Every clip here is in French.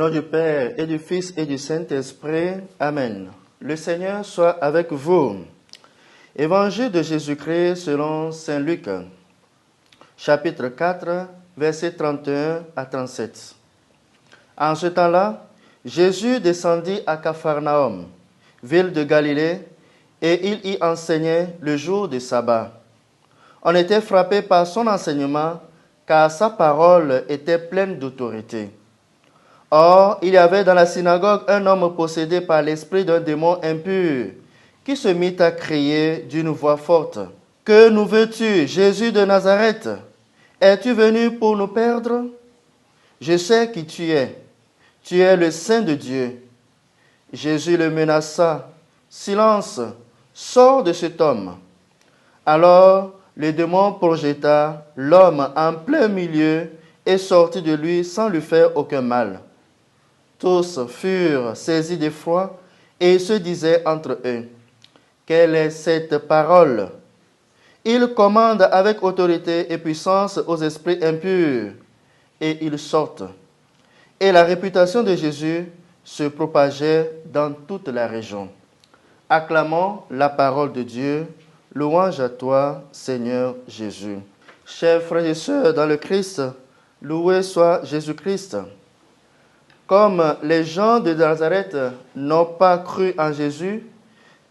nom du Père et du Fils et du Saint-Esprit. Amen. Le Seigneur soit avec vous. Évangile de Jésus-Christ selon saint Luc, chapitre 4, versets 31 à 37. En ce temps-là, Jésus descendit à Capharnaüm, ville de Galilée, et il y enseignait le jour du sabbat. On était frappé par son enseignement, car sa parole était pleine d'autorité. Or, il y avait dans la synagogue un homme possédé par l'esprit d'un démon impur, qui se mit à crier d'une voix forte. « Que nous veux-tu, Jésus de Nazareth? Es-tu venu pour nous perdre? Je sais qui tu es. Tu es le Saint de Dieu. » Jésus le menaça. « Silence, sors de cet homme. » Alors, le démon projeta l'homme en plein milieu et sortit de lui sans lui faire aucun mal. Tous furent saisis d'effroi et se disaient entre eux, « Quelle est cette parole? Il commande avec autorité et puissance aux esprits impurs, et ils sortent. » Et la réputation de Jésus se propageait dans toute la région. Acclamons la parole de Dieu. Louange à toi, Seigneur Jésus. Chers frères et sœurs dans le Christ, loué soit Jésus-Christ. Comme les gens de Nazareth n'ont pas cru en Jésus,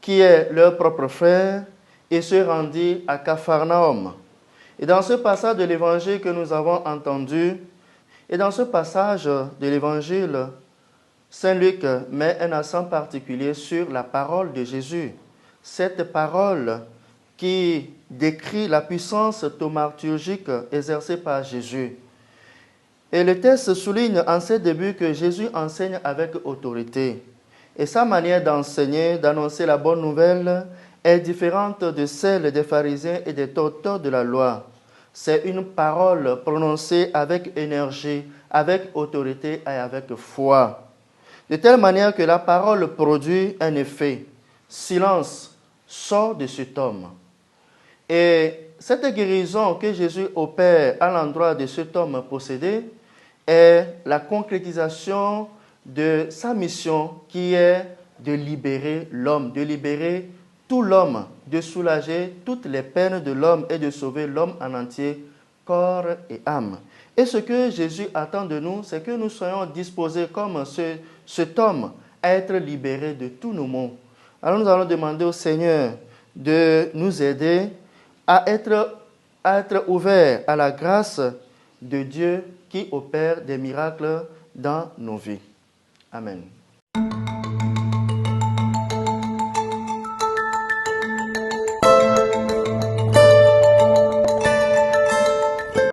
qui est leur propre frère, ils se rendirent à Capharnaüm. Et dans ce passage de l'évangile que nous avons entendu, et dans ce passage de l'évangile, saint Luc met un accent particulier sur la parole de Jésus. Cette parole qui décrit la puissance thaumaturgique exercée par Jésus. Et le texte souligne en ses débuts que Jésus enseigne avec autorité. Et sa manière d'enseigner, d'annoncer la bonne nouvelle, est différente de celle des pharisiens et des docteurs de la loi. C'est une parole prononcée avec énergie, avec autorité et avec foi. De telle manière que la parole produit un effet. Silence, sors de cet homme. Et cette guérison que Jésus opère à l'endroit de cet homme possédé est la concrétisation de sa mission qui est de libérer l'homme, de libérer tout l'homme, de soulager toutes les peines de l'homme et de sauver l'homme en entier, corps et âme. Et ce que Jésus attend de nous, c'est que nous soyons disposés comme cet homme à être libérés de tous nos maux. Alors nous allons demander au Seigneur de nous aider à être ouverts à la grâce de Dieu qui opère des miracles dans nos vies. Amen.